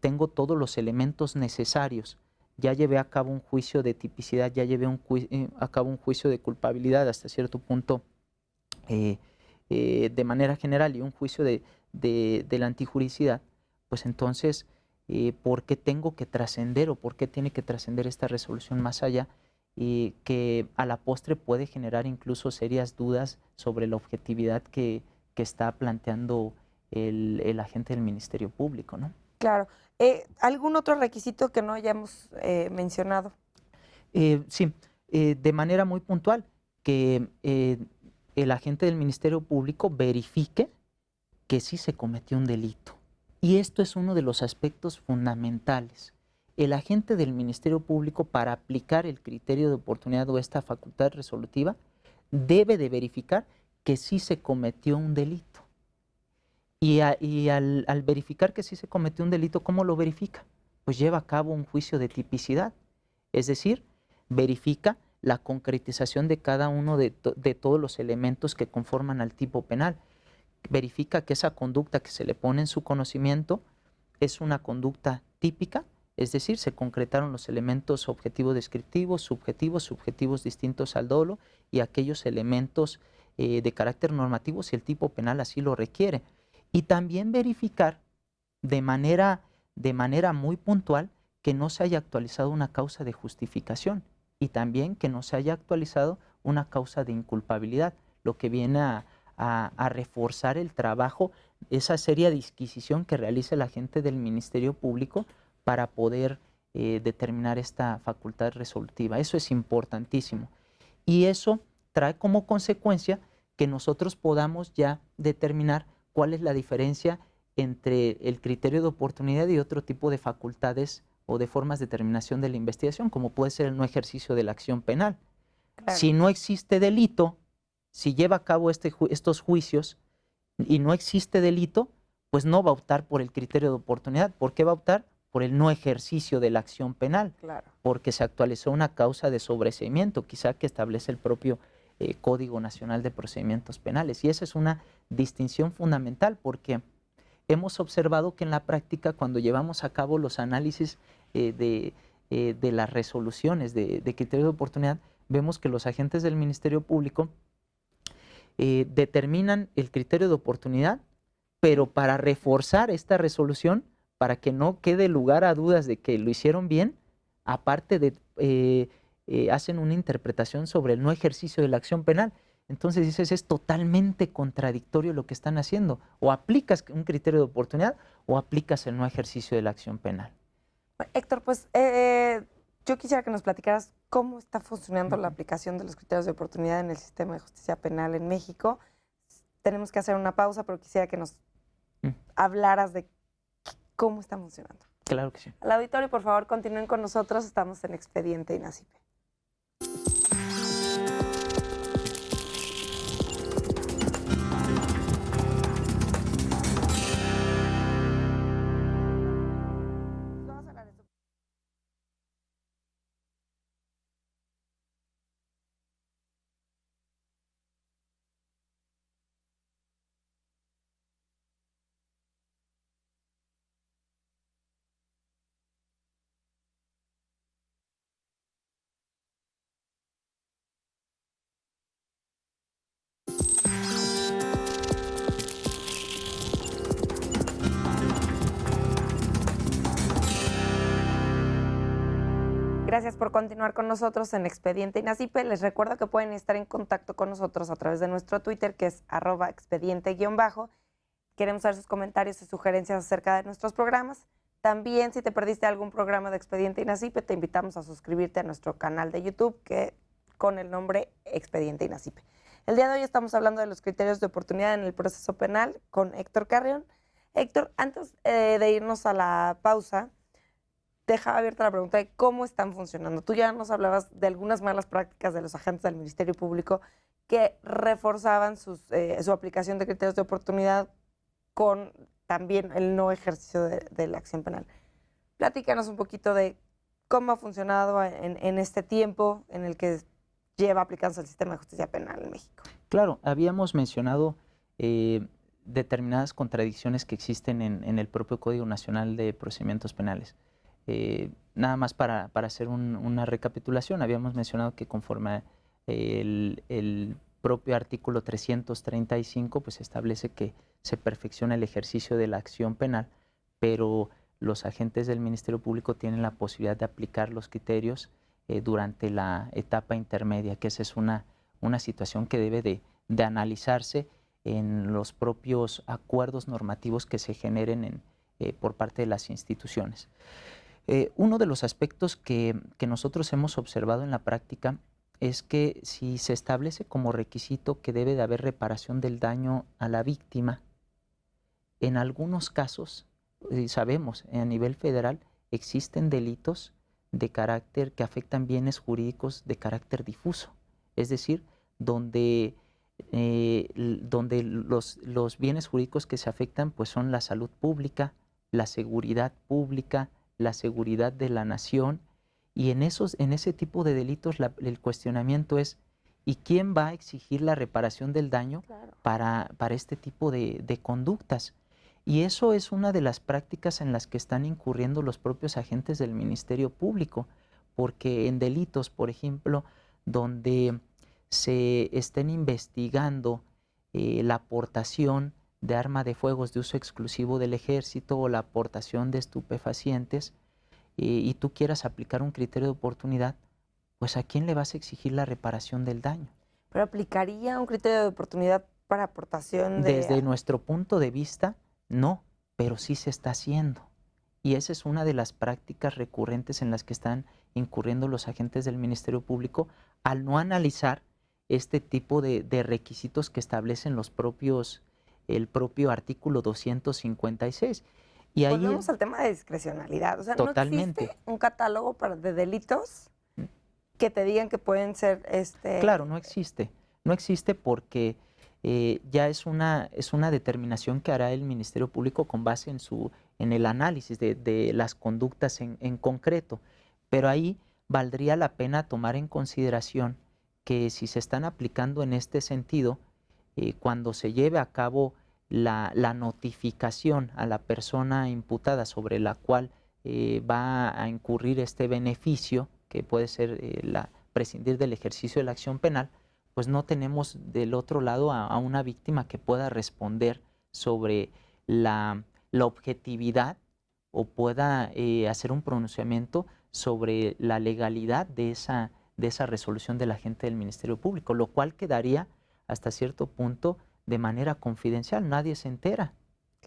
tengo todos los elementos necesarios, ya llevé a cabo un juicio de tipicidad, ya llevé a cabo un juicio de culpabilidad hasta cierto punto de manera general y un juicio de la antijuricidad, pues entonces, ¿por qué tengo que trascender o por qué tiene que trascender esta resolución más allá? Que a la postre puede generar incluso serias dudas sobre la objetividad que está planteando el agente del Ministerio Público, ¿no? Claro. ¿Algún otro requisito que no hayamos mencionado? Sí, de manera muy puntual, que el agente del Ministerio Público verifique que sí se cometió un delito. Y esto es uno de los aspectos fundamentales. El agente del Ministerio Público, para aplicar el criterio de oportunidad o esta facultad resolutiva, debe de verificar que sí se cometió un delito. Y al verificar que sí se cometió un delito, ¿cómo lo verifica? Pues lleva a cabo un juicio de tipicidad. Es decir, verifica la concretización de cada uno de todos los elementos que conforman al tipo penal. Verifica que esa conducta que se le pone en su conocimiento es una conducta típica, es decir, se concretaron los elementos objetivos descriptivos, subjetivos distintos al dolo y aquellos elementos de carácter normativo si el tipo penal así lo requiere. Y también verificar de manera muy puntual que no se haya actualizado una causa de justificación y también que no se haya actualizado una causa de inculpabilidad, lo que viene a reforzar el trabajo, esa seria disquisición que realiza el agente del Ministerio Público para poder determinar esta facultad resolutiva. Eso es importantísimo. Y eso trae como consecuencia que nosotros podamos ya determinar cuál es la diferencia entre el criterio de oportunidad y otro tipo de facultades o de formas de determinación de la investigación, como puede ser el no ejercicio de la acción penal. Claro. Si no existe delito, si lleva a cabo estos juicios y no existe delito, pues no va a optar por el criterio de oportunidad. ¿Por qué va a optar? Por el no ejercicio de la acción penal. Claro. Porque se actualizó una causa de sobreseimiento, quizá que establece el propio Código Nacional de Procedimientos Penales. Y esa es una distinción fundamental porque hemos observado que en la práctica, cuando llevamos a cabo los análisis de las resoluciones de criterio de oportunidad, vemos que los agentes del Ministerio Público determinan el criterio de oportunidad pero para reforzar esta resolución, para que no quede lugar a dudas de que lo hicieron bien, aparte de hacen una interpretación sobre el no ejercicio de la acción penal. Entonces dices, es totalmente contradictorio lo que están haciendo. O aplicas un criterio de oportunidad o aplicas el no ejercicio de la acción penal. Héctor, pues yo quisiera que nos platicaras cómo está funcionando la aplicación de los criterios de oportunidad en el sistema de justicia penal en México. Tenemos que hacer una pausa, pero quisiera que nos hablaras de cómo están funcionando. Claro que sí. Al auditorio, por favor, continúen con nosotros. Estamos en Expediente INACIPE. Gracias por continuar con nosotros en Expediente INACIPE. Les recuerdo que pueden estar en contacto con nosotros a través de nuestro Twitter, que es @expediente_. Queremos saber sus comentarios y sugerencias acerca de nuestros programas. También, si te perdiste algún programa de Expediente INACIPE, te invitamos a suscribirte a nuestro canal de YouTube, que con el nombre Expediente INACIPE. El día de hoy estamos hablando de los criterios de oportunidad en el proceso penal con Héctor Carrión. Héctor, antes de irnos a la pausa, dejaba abierta la pregunta de cómo están funcionando. Tú ya nos hablabas de algunas malas prácticas de los agentes del Ministerio Público que reforzaban su aplicación de criterios de oportunidad con también el no ejercicio de la acción penal. Platícanos un poquito de cómo ha funcionado en este tiempo en el que lleva aplicándose el sistema de justicia penal en México. Claro, habíamos mencionado determinadas contradicciones que existen en el propio Código Nacional de Procedimientos Penales. Nada más para hacer una recapitulación, habíamos mencionado que conforme el propio artículo 335 pues establece que se perfecciona el ejercicio de la acción penal, pero los agentes del Ministerio Público tienen la posibilidad de aplicar los criterios durante la etapa intermedia, que esa es una situación que debe de analizarse en los propios acuerdos normativos que se generen por parte de las instituciones. Uno de los aspectos que nosotros hemos observado en la práctica es que si se establece como requisito que debe de haber reparación del daño a la víctima, en algunos casos, sabemos, a nivel federal, existen delitos de carácter que afectan bienes jurídicos de carácter difuso, es decir, donde los bienes jurídicos que se afectan pues son la salud pública, la seguridad pública, la seguridad de la nación, y en ese tipo de delitos el cuestionamiento es ¿y quién va a exigir la reparación del daño para este tipo de conductas? Y eso es una de las prácticas en las que están incurriendo los propios agentes del Ministerio Público, porque en delitos, por ejemplo, donde se estén investigando la aportación de arma de fuegos de uso exclusivo del ejército o la aportación de estupefacientes y tú quieras aplicar un criterio de oportunidad, pues ¿a quién le vas a exigir la reparación del daño? ¿Pero aplicaría un criterio de oportunidad para aportación de...? Desde nuestro punto de vista, no, pero sí se está haciendo. Y esa es una de las prácticas recurrentes en las que están incurriendo los agentes del Ministerio Público al no analizar este tipo de requisitos que establecen el propio artículo 256. Y ahí, volvemos al tema de discrecionalidad. O sea, totalmente. ¿No existe un catálogo de delitos que te digan que pueden ser...? Claro, no existe. No existe porque ya es una determinación que hará el Ministerio Público con base en el análisis de las conductas en concreto. Pero ahí valdría la pena tomar en consideración que si se están aplicando en este sentido, cuando se lleve a cabo la notificación a la persona imputada sobre la cual va a incurrir este beneficio, que puede ser prescindir del ejercicio de la acción penal, pues no tenemos del otro lado a una víctima que pueda responder sobre la objetividad o pueda hacer un pronunciamiento sobre la legalidad de esa resolución del agente del Ministerio Público, lo cual quedaría hasta cierto punto de manera confidencial, nadie se entera.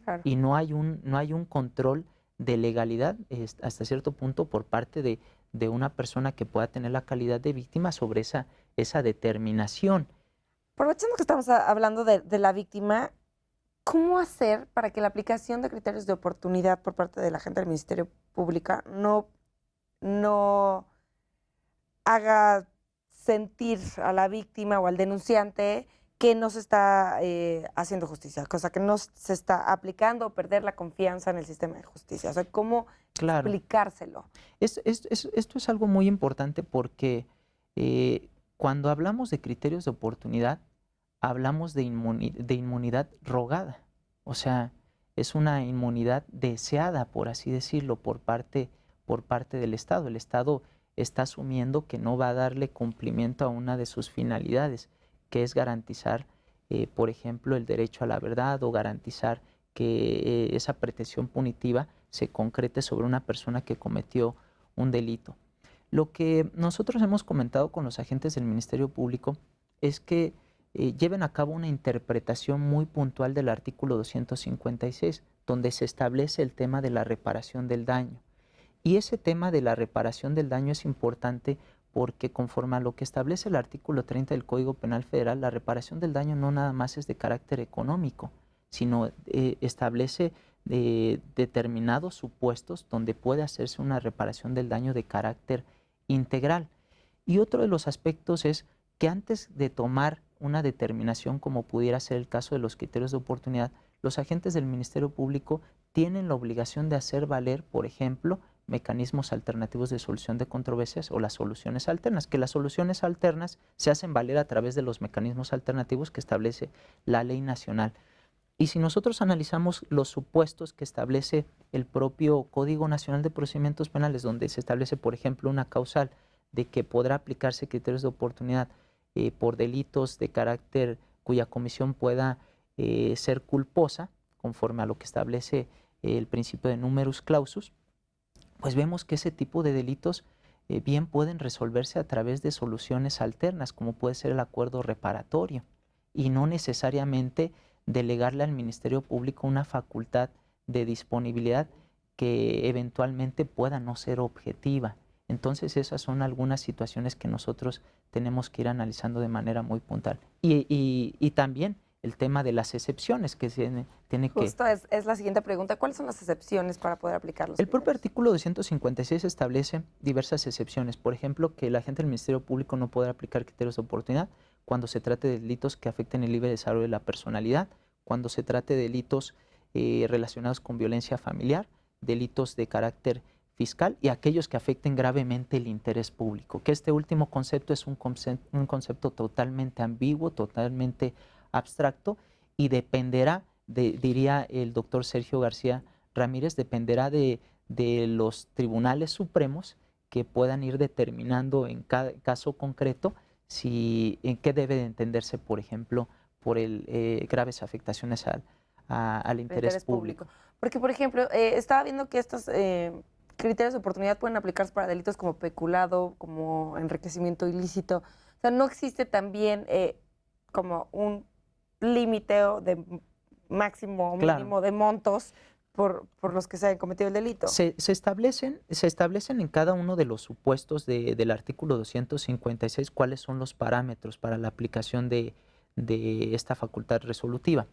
Claro. Y no hay un control de legalidad hasta cierto punto por parte de una persona que pueda tener la calidad de víctima sobre esa determinación. Aprovechando que estamos hablando de la víctima, ¿cómo hacer para que la aplicación de criterios de oportunidad por parte de la gente del Ministerio Público no haga sentir a la víctima o al denunciante que no se está haciendo justicia, cosa que no se está aplicando o perder la confianza en el sistema de justicia? O sea, ¿cómo explicárselo? Esto es algo muy importante porque cuando hablamos de criterios de oportunidad, hablamos de inmunidad rogada. O sea, es una inmunidad deseada, por así decirlo, por parte del Estado. El Estado está asumiendo que no va a darle cumplimiento a una de sus finalidades, que es garantizar, por ejemplo, el derecho a la verdad o garantizar que esa pretensión punitiva se concrete sobre una persona que cometió un delito. Lo que nosotros hemos comentado con los agentes del Ministerio Público es que lleven a cabo una interpretación muy puntual del artículo 256, donde se establece el tema de la reparación del daño. Y ese tema de la reparación del daño es importante porque conforme a lo que establece el artículo 30 del Código Penal Federal, la reparación del daño no nada más es de carácter económico, sino establece determinados supuestos donde puede hacerse una reparación del daño de carácter integral. Y otro de los aspectos es que antes de tomar una determinación, como pudiera ser el caso de los criterios de oportunidad, los agentes del Ministerio Público tienen la obligación de hacer valer, por ejemplo, mecanismos alternativos de solución de controversias o las soluciones alternas, que las soluciones alternas se hacen valer a través de los mecanismos alternativos que establece la ley nacional. Y si nosotros analizamos los supuestos que establece el propio Código Nacional de Procedimientos Penales, donde se establece, por ejemplo, una causal de que podrá aplicarse criterios de oportunidad por delitos de carácter cuya comisión pueda ser culposa, conforme a lo que establece el principio de numerus clausus, pues vemos que ese tipo de delitos bien pueden resolverse a través de soluciones alternas, como puede ser el acuerdo reparatorio, y no necesariamente delegarle al Ministerio Público una facultad de disponibilidad que eventualmente pueda no ser objetiva. Entonces esas son algunas situaciones que nosotros tenemos que ir analizando de manera muy puntual. Y también el tema de las excepciones que tiene que... Justo es la siguiente pregunta. ¿Cuáles son las excepciones para poder aplicarlos? El propio artículo 256 establece diversas excepciones. Por ejemplo, que el agente del Ministerio Público no podrá aplicar criterios de oportunidad cuando se trate de delitos que afecten el libre desarrollo de la personalidad, cuando se trate de delitos relacionados con violencia familiar, delitos de carácter fiscal y aquellos que afecten gravemente el interés público. Que este último concepto es un concepto totalmente ambiguo, totalmente abstracto y dependerá, diría el doctor Sergio García Ramírez, dependerá de los tribunales supremos que puedan ir determinando en cada caso concreto en qué debe de entenderse, por ejemplo, por graves afectaciones al interés público. Porque, por ejemplo, estaba viendo que estos criterios de oportunidad pueden aplicarse para delitos como peculado, como enriquecimiento ilícito. O sea, no existe también como un límite de máximo o mínimo de montos por los que se haya cometido el delito. Se establecen en cada uno de los supuestos del artículo 256 cuáles son los parámetros para la aplicación de esta facultad resolutiva.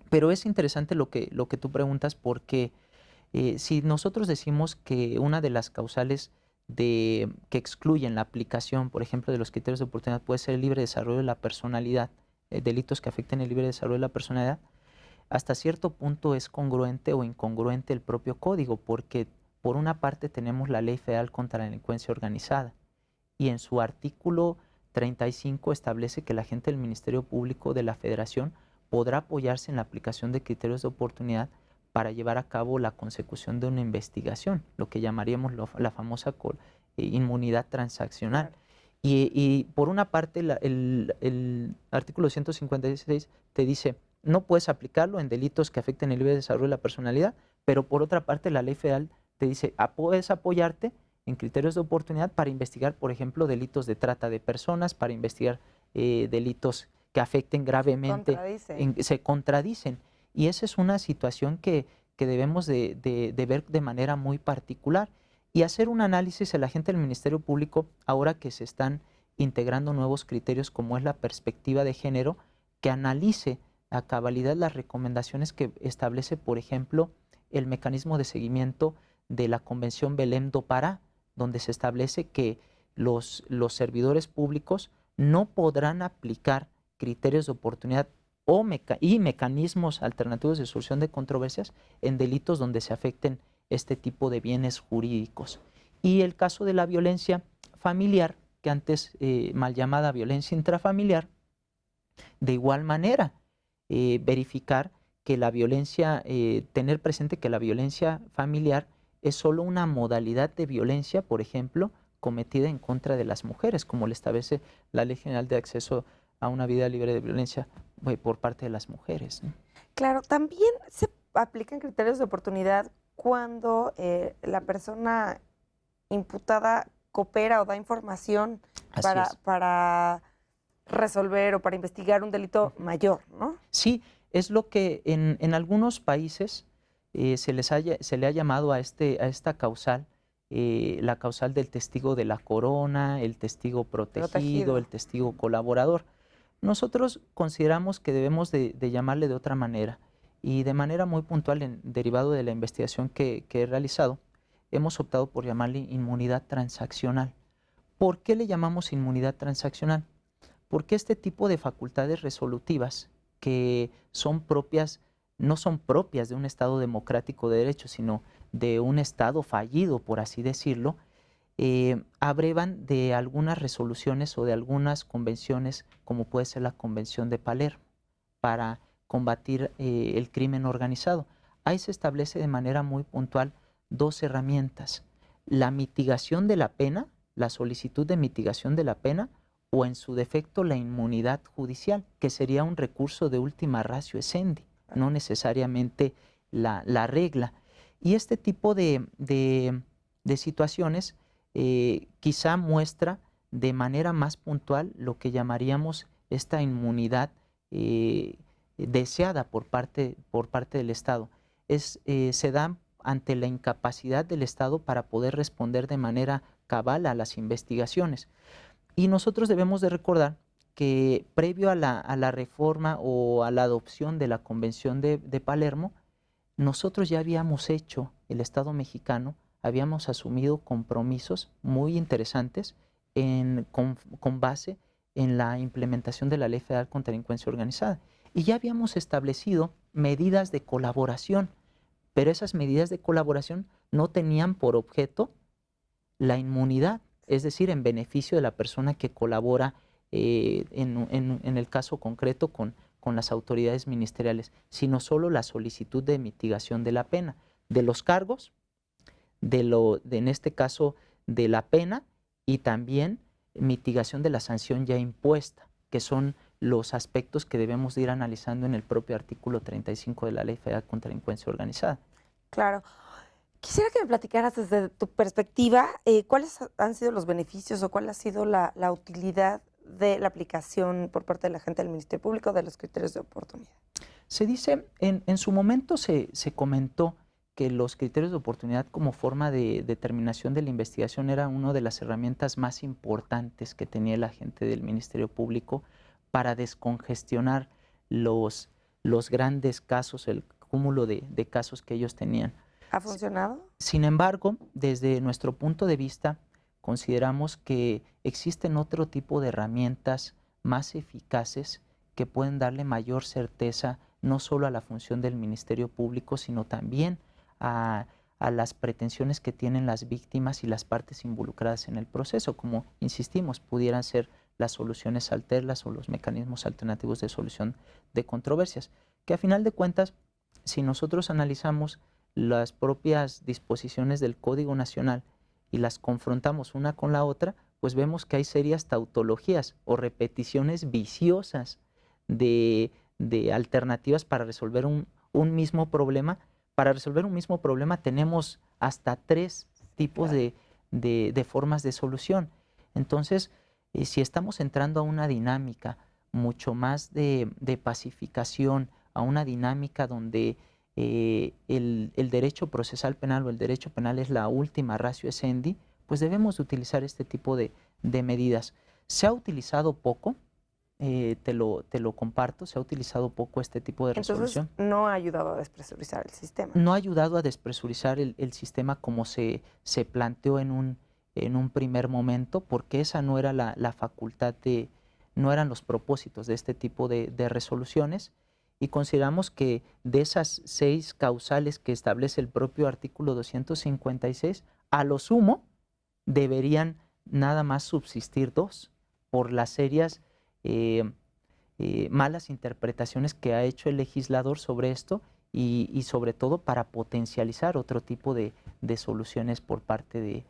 Pero es interesante lo que tú preguntas porque si nosotros decimos que una de las causales que excluyen la aplicación, por ejemplo, de los criterios de oportunidad puede ser el libre desarrollo de la personalidad, delitos que afecten el libre desarrollo de la personalidad, hasta cierto punto es congruente o incongruente el propio código, porque por una parte tenemos la Ley Federal contra la Delincuencia Organizada y en su artículo 35 establece que el agente del Ministerio Público de la Federación podrá apoyarse en la aplicación de criterios de oportunidad para llevar a cabo la consecución de una investigación, lo que llamaríamos la famosa inmunidad transaccional. Y por una parte el artículo 156 te dice, no puedes aplicarlo en delitos que afecten el libre desarrollo de la personalidad, pero por otra parte la ley federal te dice, puedes apoyarte en criterios de oportunidad para investigar, por ejemplo, delitos de trata de personas, para investigar delitos que afecten gravemente, se contradicen. Y esa es una situación que debemos de ver de manera muy particular y hacer un análisis a la gente del Ministerio Público, ahora que se están integrando nuevos criterios como es la perspectiva de género, que analice a cabalidad las recomendaciones que establece, por ejemplo, el mecanismo de seguimiento de la Convención Belém do Pará, donde se establece que los servidores públicos no podrán aplicar criterios de oportunidad y mecanismos alternativos de solución de controversias en delitos donde se afecten este tipo de bienes jurídicos. Y el caso de la violencia familiar, que antes mal llamada violencia intrafamiliar, de igual manera, verificar que la violencia, tener presente que la violencia familiar es solo una modalidad de violencia, por ejemplo, cometida en contra de las mujeres, como le establece la Ley General de Acceso a una Vida Libre de Violencia por parte de las mujeres, ¿no? Claro, también se aplican criterios de oportunidad cuando la persona imputada coopera o da información para resolver o para investigar un delito mayor, ¿no? Sí, es lo que en algunos países se le ha llamado a esta causal, la causal del testigo de la corona, el testigo protegido, el testigo colaborador. Nosotros consideramos que debemos de llamarle de otra manera y de manera muy puntual, derivado de la investigación que he realizado, hemos optado por llamarle inmunidad transaccional. ¿Por qué le llamamos inmunidad transaccional? Porque este tipo de facultades resolutivas que son propias, no son propias de un Estado democrático de derecho, sino de un Estado fallido, por así decirlo, abrevan de algunas resoluciones o de algunas convenciones, como puede ser la Convención de Palermo, para combatir el crimen organizado. Ahí se establece de manera muy puntual dos herramientas: la mitigación de la pena, la solicitud de mitigación de la pena, o en su defecto la inmunidad judicial, que sería un recurso de última ratio essendi, no necesariamente la regla. Y este tipo de situaciones quizá muestra de manera más puntual lo que llamaríamos esta inmunidad deseada por parte del Estado. Se da ante la incapacidad del Estado para poder responder de manera cabal a las investigaciones. Y nosotros debemos de recordar que previo a la reforma o a la adopción de la Convención de Palermo, nosotros ya habíamos hecho, el Estado mexicano, habíamos asumido compromisos muy interesantes con base en la implementación de la Ley Federal contra la Delincuencia Organizada. Y ya habíamos establecido medidas de colaboración, pero esas medidas de colaboración no tenían por objeto la inmunidad, es decir, en beneficio de la persona que colabora en el caso concreto con las autoridades ministeriales, sino solo la solicitud de mitigación de la pena, de los cargos, en este caso de la pena, y también mitigación de la sanción ya impuesta, que son los aspectos que debemos de ir analizando en el propio artículo 35 de la Ley Federal contra la Delincuencia Organizada. Claro. Quisiera que me platicaras desde tu perspectiva cuáles han sido los beneficios o cuál ha sido la utilidad de la aplicación por parte de la gente del Ministerio Público de los criterios de oportunidad. Se dice, en su momento se comentó que los criterios de oportunidad como forma de determinación de la investigación era una de las herramientas más importantes que tenía la gente del Ministerio Público para descongestionar los grandes casos, el cúmulo de casos que ellos tenían. ¿Ha funcionado? Sin embargo, desde nuestro punto de vista, consideramos que existen otro tipo de herramientas más eficaces que pueden darle mayor certeza no solo a la función del Ministerio Público, sino también a las pretensiones que tienen las víctimas y las partes involucradas en el proceso, como insistimos, pudieran ser las soluciones alternas o los mecanismos alternativos de solución de controversias, que a final de cuentas, si nosotros analizamos las propias disposiciones del Código Nacional y las confrontamos una con la otra, pues vemos que hay serias tautologías o repeticiones viciosas de alternativas para resolver un mismo problema. Para resolver un mismo problema tenemos hasta 3 tipos de formas de solución. Entonces, si estamos entrando a una dinámica mucho más de pacificación, a una dinámica donde el derecho procesal penal o el derecho penal es la última ratio essendi, pues debemos utilizar este tipo de medidas. Se ha utilizado poco, te lo comparto, se ha utilizado poco este tipo de resolución. Entonces, no ha ayudado a despresurizar el sistema. No ha ayudado a despresurizar el sistema como se planteó en un primer momento, porque esa no era la facultad no eran los propósitos de este tipo de resoluciones, y consideramos que de esas 6 causales que establece el propio artículo 256, a lo sumo deberían nada más subsistir 2 por las serias malas interpretaciones que ha hecho el legislador sobre esto y sobre todo para potencializar otro tipo de soluciones por parte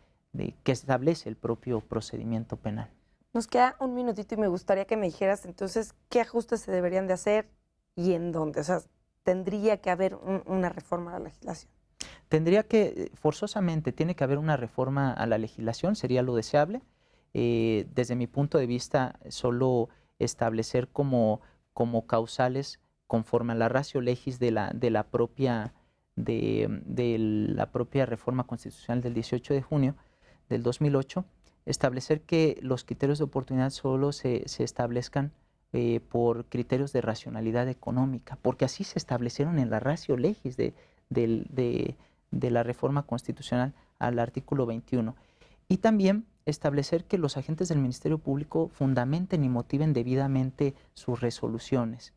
que establece el propio procedimiento penal. Nos queda un minutito y me gustaría que me dijeras entonces qué ajustes se deberían de hacer y en dónde. O sea, tendría que haber una reforma a la legislación. Forzosamente tiene que haber una reforma a la legislación, sería lo deseable. Desde mi punto de vista, solo establecer como causales conforme a la ratio legis de la propia reforma constitucional del 18 de junio del 2008, establecer que los criterios de oportunidad solo se establezcan por criterios de racionalidad económica, porque así se establecieron en la ratio legis de la reforma constitucional al artículo 21. Y también establecer que los agentes del Ministerio Público fundamenten y motiven debidamente sus resoluciones,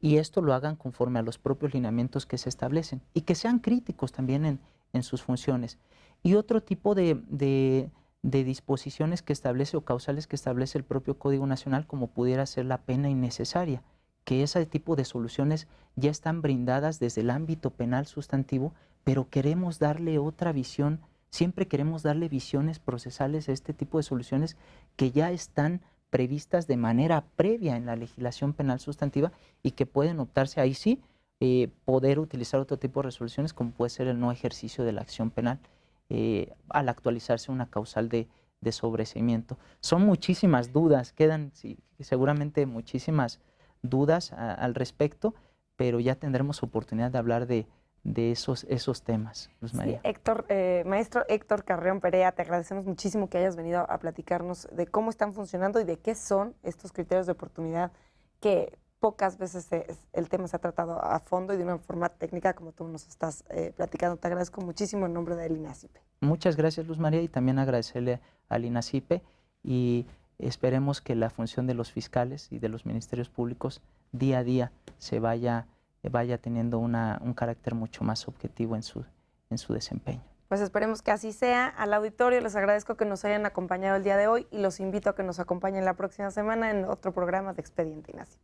y esto lo hagan conforme a los propios lineamientos que se establecen, y que sean críticos también en sus funciones. Y otro tipo de disposiciones que establece o causales que establece el propio Código Nacional, como pudiera ser la pena innecesaria, que ese tipo de soluciones ya están brindadas desde el ámbito penal sustantivo, pero queremos darle otra visión, siempre queremos darle visiones procesales a este tipo de soluciones que ya están previstas de manera previa en la legislación penal sustantiva y que pueden optarse ahí sí, poder utilizar otro tipo de resoluciones como puede ser el no ejercicio de la acción penal al actualizarse una causal de sobreseimiento. Son muchísimas dudas, quedan seguramente muchísimas dudas al respecto, pero ya tendremos oportunidad de hablar de esos temas, Luz María. Sí, maestro Héctor Carreón Perea, te agradecemos muchísimo que hayas venido a platicarnos de cómo están funcionando y de qué son estos criterios de oportunidad, que pocas veces el tema se ha tratado a fondo y de una forma técnica como tú nos estás platicando. Te agradezco muchísimo en nombre del INACIPE. Muchas gracias, Luz María, y también agradecerle al INACIPE, y esperemos que la función de los fiscales y de los ministerios públicos día a día se vaya teniendo un carácter mucho más objetivo en su desempeño. Pues esperemos que así sea. Al auditorio les agradezco que nos hayan acompañado el día de hoy y los invito a que nos acompañen la próxima semana en otro programa de Expediente INACIPE.